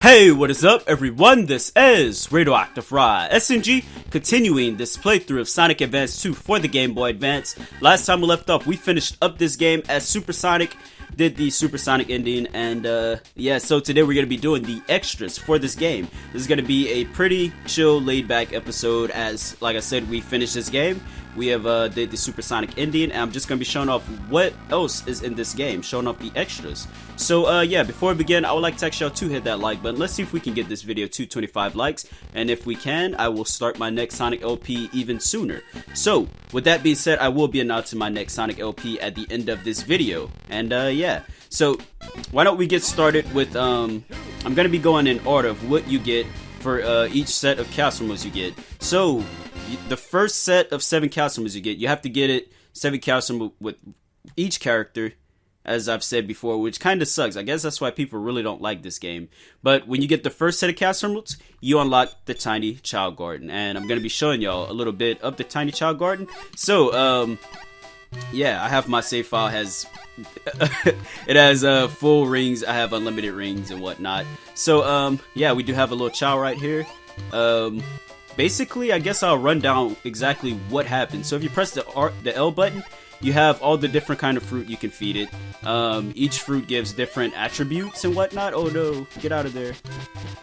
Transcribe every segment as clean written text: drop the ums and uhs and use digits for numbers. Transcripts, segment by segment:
Hey, what is up everyone? This is Radioactive Rod SNG, continuing this playthrough of Sonic Advance 2 for the Game Boy Advance. Last time we left off, we finished up this game as Super Sonic, did the Super Sonic ending, and yeah, so today we're going to be doing the extras for this game. This is going to be a pretty chill, laid-back episode as, like I said, we finished this game. We have did the Super Sonic ending, and I'm just going to be showing off what else is in this game, showing off the extras. So yeah, before we begin, I would like to ask y'all to hit that like button. Let's see if we can get this video to 25 likes, and if we can, I will start my next Sonic LP even sooner. So, with that being said, I will be announcing my next Sonic LP at the end of this video, and yeah. So, why don't we get started with, I'm going to be going in order of what you get for each set of castle moves you get. So, the first set of 7 castle moves you get, you have to get it 7 castle moves with each character, as I've said before, which kind of sucks. I guess that's why people really don't like this game. But when you get the first set of castle moves, you unlock the Tiny Chao Garden, and I'm going to be showing y'all a little bit of the Tiny Chao Garden. So, yeah, I have my save file has it has full rings. I have unlimited rings and whatnot. So yeah, we do have a little Chao right here. Basically, I guess I'll run down exactly what happens. So if you press the L button, you have all the different kind of fruit you can feed it. Each fruit gives different attributes and whatnot. Oh no, get out of there.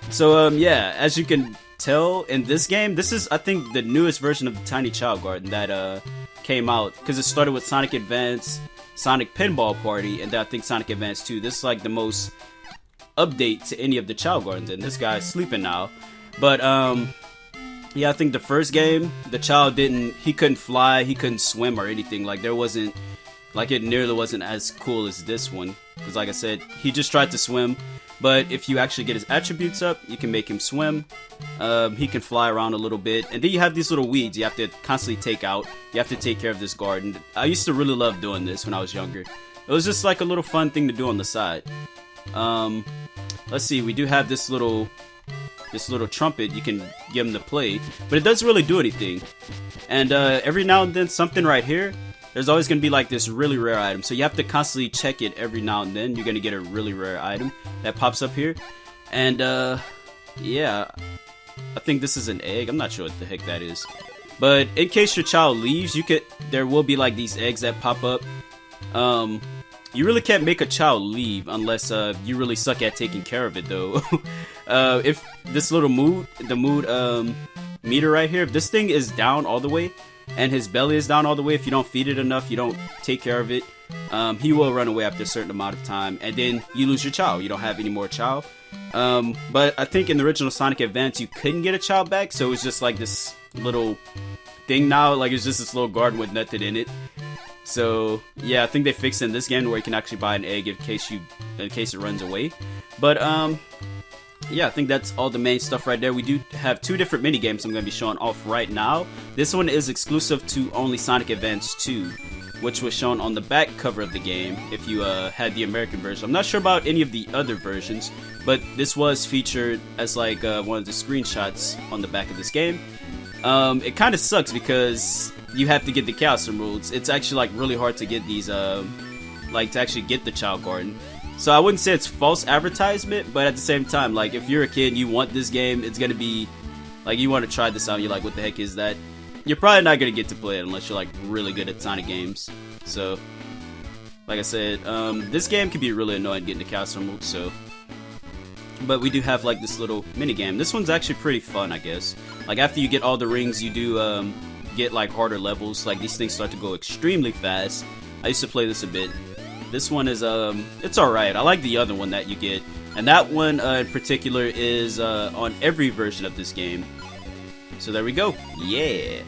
So yeah, as you can tell in this game, this is, I think, the newest version of the Tiny Chao Garden that came out, because it started with Sonic Advance, Sonic Pinball Party, and then I think Sonic Advance 2. This is like the most update to any of the Chao Gardens, and this guy's sleeping now. But yeah, I think the first game, the Chao he couldn't fly, he couldn't swim or anything. Like, there wasn't, like, it nearly wasn't as cool as this one, because like I said, he just tried to swim. But if you actually get his attributes up, you can make him swim. He can fly around a little bit. And then you have these little weeds you have to constantly take out. You have to take care of this garden. I used to really love doing this when I was younger. It was just like a little fun thing to do on the side. Let's see, we do have this little trumpet you can get him to play. But it doesn't really do anything. And every now and then, something right here, there's always going to be like this really rare item. So you have to constantly check it every now and then. You're going to get a really rare item that pops up here. And yeah, I think this is an egg. I'm not sure what the heck that is. But in case your child leaves, there will be like these eggs that pop up. You really can't make a child leave unless you really suck at taking care of it though. If this little the mood meter right here, if this thing is down all the way, and his belly is down all the way, if you don't feed it enough, you don't take care of it, he will run away after a certain amount of time, and then you lose your Chao. You don't have any more Chao. But I think in the original Sonic Advance, you couldn't get a Chao back, so it's just like this little thing now. Like, it's just this little garden with nothing in it. So yeah, I think they fixed it in this game where you can actually buy an egg in case it runs away. But yeah, I think that's all the main stuff right there. We do have 2 different mini games I'm going to be showing off right now. This one is exclusive to only Sonic Advance 2, which was shown on the back cover of the game if you had the American version. I'm not sure about any of the other versions, but this was featured as like one of the screenshots on the back of this game. It kind of sucks because you have to get the castle moves. It's actually like really hard to get these, like to actually get the Chao Garden. So I wouldn't say it's false advertisement, but at the same time, like, if you're a kid and you want this game, it's gonna be like, you want to try this out and you're like, what the heck is that? You're probably not gonna get to play it unless you're like really good at Sonic games. So like I said, this game can be really annoying getting the castle moves. So, but we do have like this little mini game. This one's actually pretty fun, I guess. Like, after you get all the rings, you do get like harder levels. Like, these things start to go extremely fast. I used to play this a bit. This one is, it's alright. I like the other one that you get. And that one in particular is on every version of this game. So there we go. Yeah.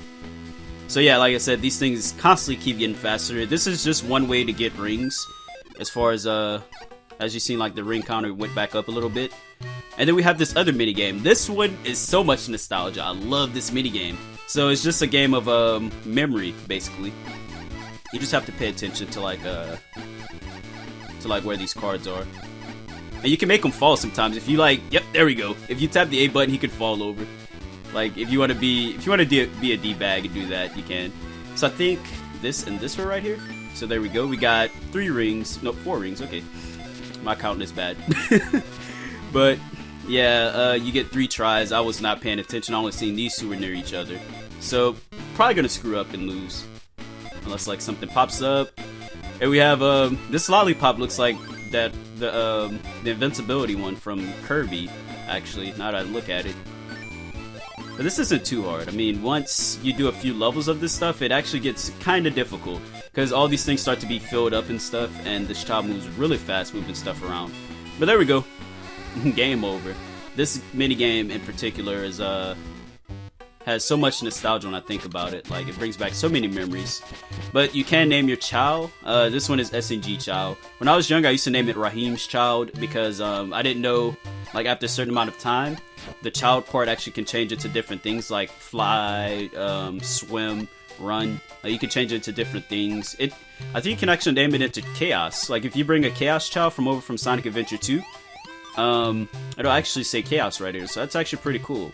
So yeah, like I said, these things constantly keep getting faster. This is just one way to get rings. As far as you've seen, like, the ring counter went back up a little bit. And then we have this other mini game. This one is so much nostalgia. I love this mini game. So it's just a game of memory, basically. You just have to pay attention to like where these cards are, and you can make them fall sometimes. If you like, yep, there we go. If you tap the A button, he could fall over. Like, if you want to be a D-bag and do that, you can. So I think this and this are right here. So there we go. We got 3 rings, no, 4 rings. Okay, my counting is bad. But Yeah, you get 3 tries. I was not paying attention. I only seen these 2 were near each other. So, probably gonna screw up and lose. Unless, like, something pops up. And we have, this lollipop looks like the invincibility one from Kirby, actually, now that I look at it. But this isn't too hard. I mean, once you do a few levels of this stuff, it actually gets kind of difficult. Because all these things start to be filled up and stuff, and this child moves really fast moving stuff around. But there we go. Game over. This minigame in particular is, has so much nostalgia when I think about it. Like, it brings back so many memories. But you can name your child. This one is SNG Child. When I was young, I used to name it Raheem's Child because I didn't know, like, after a certain amount of time, the child part actually can change it to different things like fly, swim, run. You can change it to different things. I think you can actually name it into Chaos. Like, if you bring a Chaos Child from over from Sonic Adventure 2, it'll actually say Chaos right here, so that's actually pretty cool.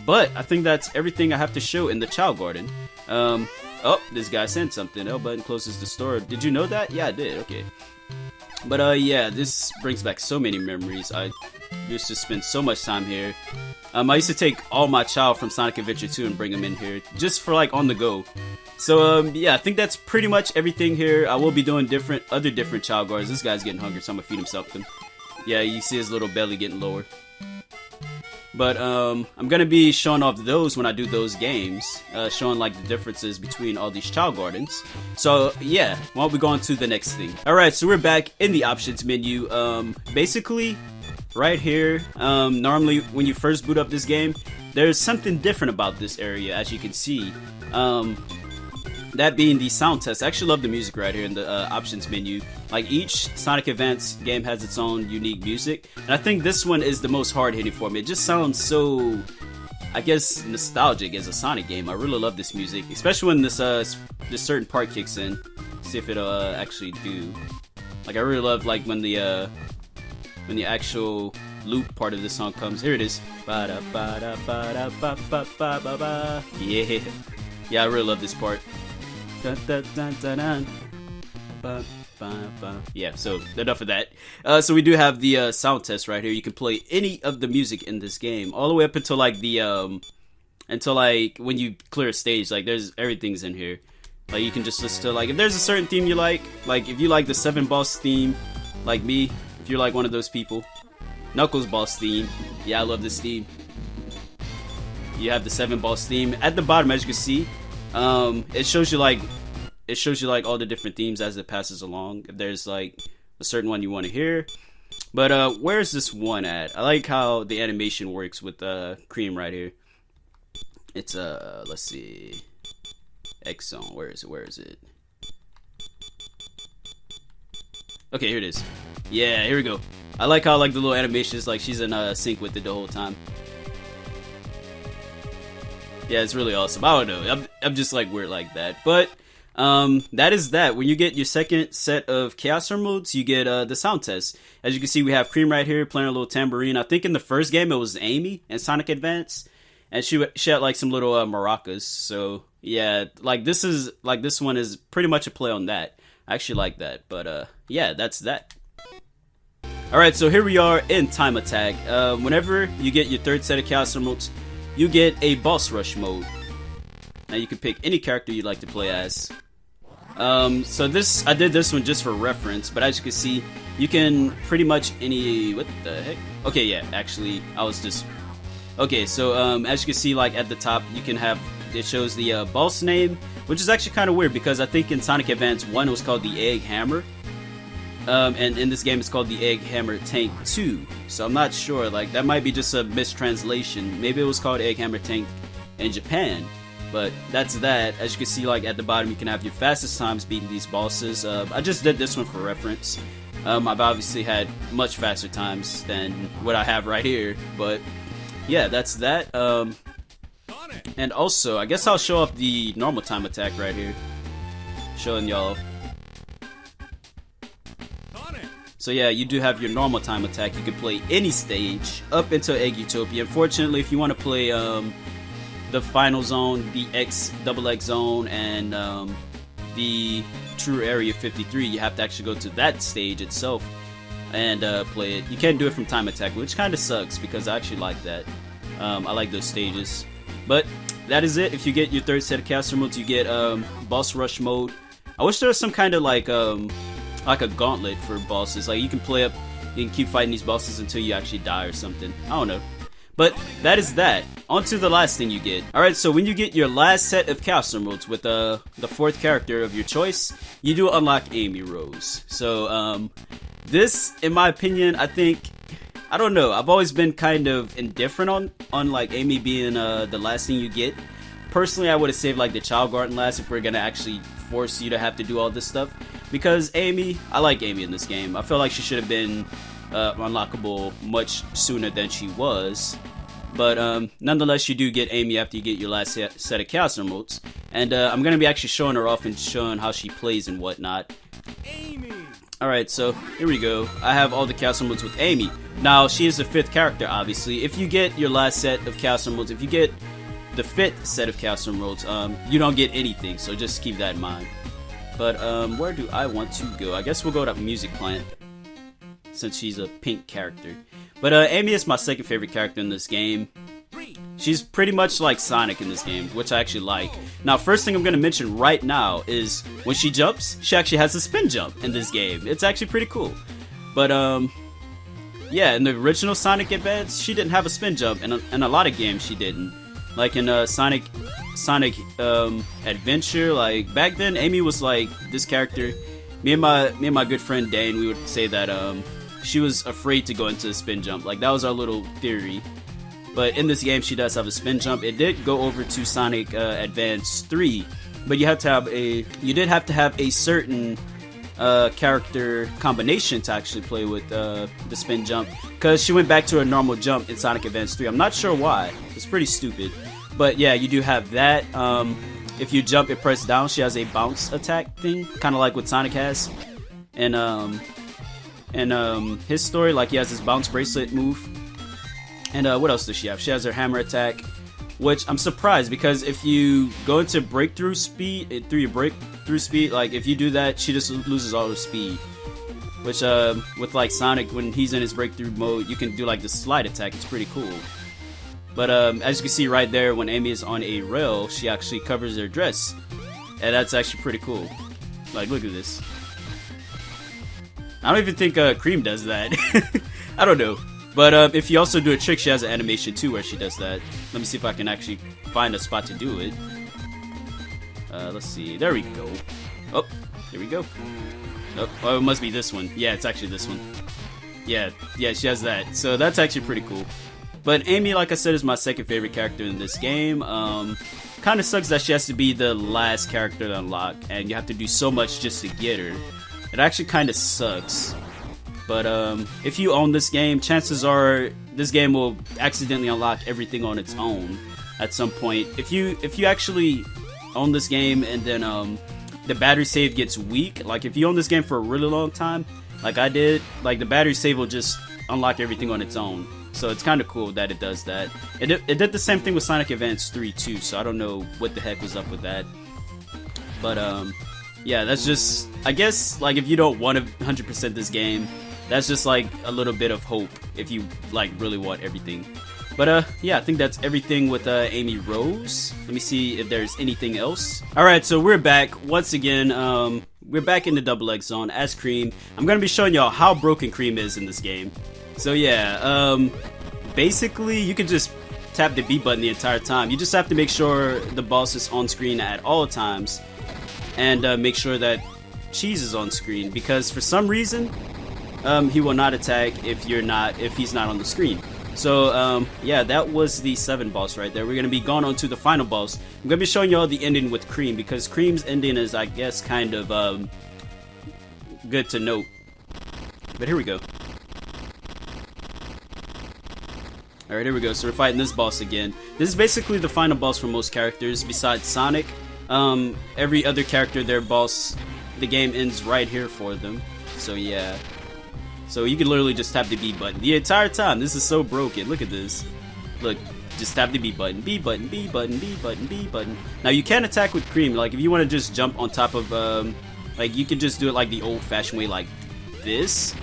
But I think that's everything I have to show in the Chao Garden. Oh, this guy sent something. L button closes the store. Did you know that? Yeah, I did. Okay. But yeah, this brings back so many memories. I used to spend so much time here. I used to take all my Chao from Sonic Adventure 2 and bring them in here, just for like on the go. So yeah, I think that's pretty much everything here. I will be doing other different Chao Gardens. This guy's getting hungry, so I'm gonna feed him something. Yeah, you see his little belly getting lower. But I'm gonna be showing off those when I do those games, showing like the differences between all these Chao Gardens. So yeah, why don't we go on to the next thing? Alright, so we're back in the options menu. Basically, right here, normally when you first boot up this game, there's something different about this area, as you can see. That being the sound test. I actually love the music right here in the options menu. Like, each Sonic Advance game has its own unique music, and I think this one is the most hard-hitting for me. It just sounds so, I guess, nostalgic as a Sonic game. I really love this music, especially when this certain part kicks in. See if it'll actually do. Like, I really love like when the actual loop part of the song comes. Here it is. Yeah, yeah, I really love this part. Dun, dun, dun, dun, dun. Ba, ba, ba. Yeah, so enough of that. So we do have the sound test right here. You can play any of the music in this game, all the way up until like until like when you clear a stage. Like, there's everything's in here. Like, you can just listen to, like, if there's a certain theme you like if you like the 7 boss theme, like me, if you're like one of those people, Knuckles boss theme. Yeah, I love this theme. You have the 7 boss theme at the bottom, as you can see. It shows you like all the different themes as it passes along. If there's like a certain one you want to hear. But where's this one at? I like how the animation works with Cream right here. It's let's see, X Zone. Where is it? Okay, here it is. Yeah, here we go. I like how like the little animation is like she's in sync with it the whole time. Yeah, it's really awesome. I don't know. I'm just like weird like that. But that is that. When you get your second set of Chaos modes, you get the sound test. As you can see, we have Cream right here playing a little tambourine. I think in the first game it was Amy in Sonic Advance, and she had like some little maracas. So yeah, like this one is pretty much a play on that. I actually like that. But yeah, that's that. Alright, so here we are in Time Attack. Whenever you get your third set of Chaos modes, you get a boss rush mode. Now you can pick any character you'd like to play as. So I did this one just for reference, but as you can see, you can pretty much what the heck? Okay, yeah, actually, okay, so as you can see, like at the top, you can have, it shows the boss name, which is actually kind of weird because I think in Sonic Advance 1 it was called the Egg Hammer. And in this game it's called the Egg Hammer Tank 2. So I'm not sure, like that might be just a mistranslation. Maybe it was called Egg Hammer Tank in Japan. But that's that. As you can see, like at the bottom you can have your fastest times beating these bosses. I just did this one for reference. I've obviously had much faster times than what I have right here. But yeah, that's that. And also, I guess I'll show off the normal time attack right here. Showing y'all. So yeah, you do have your normal time attack. You can play any stage up until Egg Utopia. Unfortunately, if you want to play the final zone, the XXX zone, and the True Area 53, you have to actually go to that stage itself. and play it. You can't do it from time attack, which kind of sucks because I actually like that. I like those stages. But that is it. If you get your third set of caster modes, you get boss rush mode. I wish there was some kind of like a gauntlet for bosses. Like you can play up, you can keep fighting these bosses until you actually die or something. I don't know. But that is that. On to the last thing you get. Alright, so when you get your last set of caster modes with the fourth character of your choice, you do unlock Amy Rose. So this, in my opinion, I don't know. I've always been kind of indifferent on like Amy being the last thing you get. Personally, I would have saved like the Chao Garden last if we're gonna actually force you to have to do all this stuff. Because Amy, I like Amy in this game. I feel like she should have been unlockable much sooner than she was. But nonetheless, you do get Amy after you get your last set of caster modes. And I'm gonna be actually showing her off and showing how she plays and whatnot. Amy. Alright, so here we go. I have all the caster modes with Amy. Now, she is the fifth character, obviously. If you get your last set of caster modes, if you get the fifth set of caster modes, you don't get anything, so just keep that in mind. But where do I want to go? I guess we'll go to Music Plant, since she's a pink character. But Amy is my second favorite character in this game. She's pretty much like Sonic in this game, which I actually like. Now, first thing I'm going to mention right now is when she jumps, she actually has a spin jump in this game. It's actually pretty cool. But yeah, in the original Sonic Advance, she didn't have a spin jump. In a lot of games, she didn't. Like in Sonic Adventure, like back then, Amy was like this character. Me and my good friend Dane, we would say that she was afraid to go into a spin jump. Like that was our little theory. But in this game, she does have a spin jump. It did go over to Sonic Advance 3, but you did have to have a certain character combination to actually play with the spin jump, because she went back to a normal jump in Sonic Advance 3. I'm not sure why. It's pretty stupid. But yeah, you do have that. If you jump and press down, she has a bounce attack thing, kind of like what Sonic has. And his story, like he has this bounce bracelet move. And what else does she have? She has her hammer attack, which I'm surprised, because if you go into breakthrough speed, through your breakthrough speed, like if you do that, she just loses all her speed. Which with like Sonic, when he's in his breakthrough mode, you can do like the slide attack. It's pretty cool. But as you can see right there, when Amy is on a rail, she actually covers her dress, and that's actually pretty cool. Like, look at this. I don't even think Cream does that. I don't know. But if you also do a trick, she has an animation too where she does that. Let me see if I can actually find a spot to do it. Let's see. There we go. Oh, here we go. Oh, it must be this one. Yeah, it's actually this one. Yeah, she has that. So that's actually pretty cool. But Amy, like I said, is my second favorite character in this game. Kind of sucks that she has to be the last character to unlock, and you have to do so much just to get her. It actually kind of sucks. But if you own this game, chances are this game will accidentally unlock everything on its own at some point. If you actually own this game and then the battery save gets weak, like if you own this game for a really long time, like I did, like the battery save will just unlock everything on its own. So it's kind of cool that it does that. It did the same thing with Sonic Advance 3 too, so I don't know what the heck was up with that. But yeah, that's just, I guess, like if you don't want to 100% this game, that's just like a little bit of hope if you like really want everything. But yeah, I think that's everything with Amy Rose. Let me see if there's anything else. Alright, so we're back once again. We're back in the Double X Zone as Cream. I'm gonna be showing y'all how broken Cream is in this game. So yeah, basically you can just tap the B button the entire time. You just have to make sure the boss is on screen at all times, and make sure that Cheese is on screen, because for some reason he will not attack if he's not on the screen. So yeah, that was the 7 boss right there. We're gonna be going on to the final boss. I'm gonna be showing y'all the ending with Cream, because Cream's ending is, I guess, kind of good to note. But here we go. Alright, here we go. So we're fighting this boss again. This is basically the final boss for most characters besides Sonic. Every other character, their boss, the game ends right here for them. So yeah. So you can literally just tap the B button the entire time. This is so broken. Look at this. Look, just tap the B button, B button, B button, B button, B button. Now you can attack with Cream. Like if you want to just jump on top of, like you can just do it like the old-fashioned way, like this.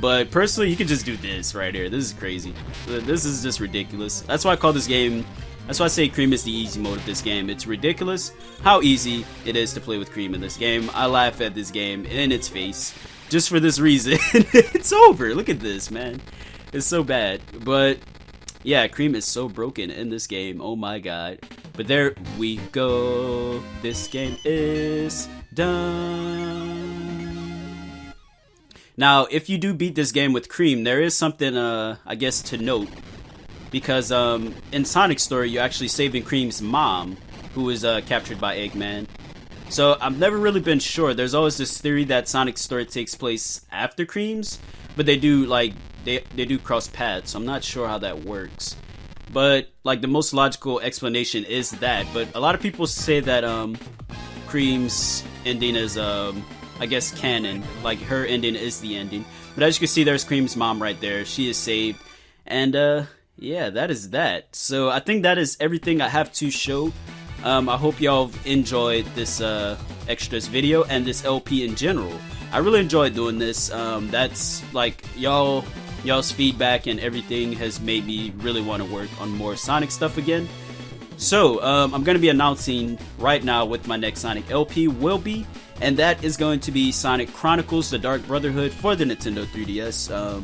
But personally, you can just do this right here. This is crazy. This is just ridiculous. That's why I call this game, that's why I say Cream is the easy mode of this game. It's ridiculous how easy it is to play with Cream in this game. I laugh at this game in its face just for this reason. It's over. Look at this, man. It's so bad. But yeah, Cream is so broken in this game. Oh my god. But there we go. This game is done. Now, if you do beat this game with Cream, there is something, I guess, to note. Because in Sonic's story, you're actually saving Cream's mom, who is captured by Eggman. So I've never really been sure. There's always this theory that Sonic's story takes place after Cream's, but they do like they do cross paths. So I'm not sure how that works. But like the most logical explanation is that. But a lot of people say that Cream's ending is I guess canon. Like her ending is the ending. But as you can see, there's Cream's mom right there. She is saved, and yeah, that is that. So I think that is everything I have to show. I hope y'all enjoyed this extras video and this LP in general. I really enjoyed doing this. That's like y'all's feedback and everything has made me really want to work on more Sonic stuff again. So I'm going to be announcing right now what my next Sonic LP will be, and that is going to be Sonic Chronicles: The Dark Brotherhood for the Nintendo 3DS.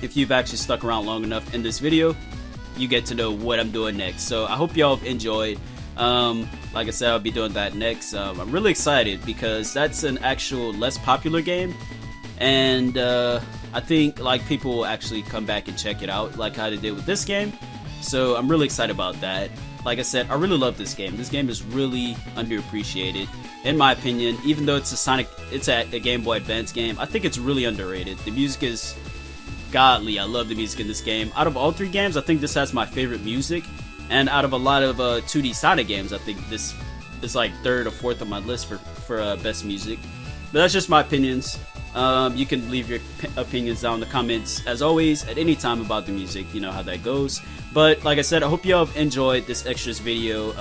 If you've actually stuck around long enough in this video, you get to know what I'm doing next. So I hope y'all have enjoyed. Like I said, I'll be doing that next. I'm really excited because that's an actual less popular game, and I think like people will actually come back and check it out like how they did with this game. So I'm really excited about that. Like I said, I really love this game. This game is really underappreciated in my opinion. Even though it's a Game Boy Advance game, I think it's really underrated. The music is godly. I love the music in this game. Out of all three games, I think this has my favorite music. And out of a lot of 2D Sonic games, I think this is like third or fourth on my list for best music. But that's just my opinions. You can leave your opinions down in the comments, as always, at any time about the music. You know how that goes. But like I said, I hope y'all have enjoyed this extras video.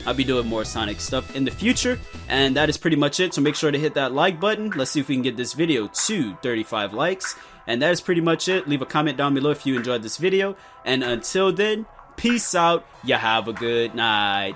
I'll be doing more Sonic stuff in the future. And that is pretty much it. So make sure to hit that like button. Let's see if we can get this video to 35 likes. And that is pretty much it. Leave a comment down below if you enjoyed this video. And until then, peace out. You have a good night.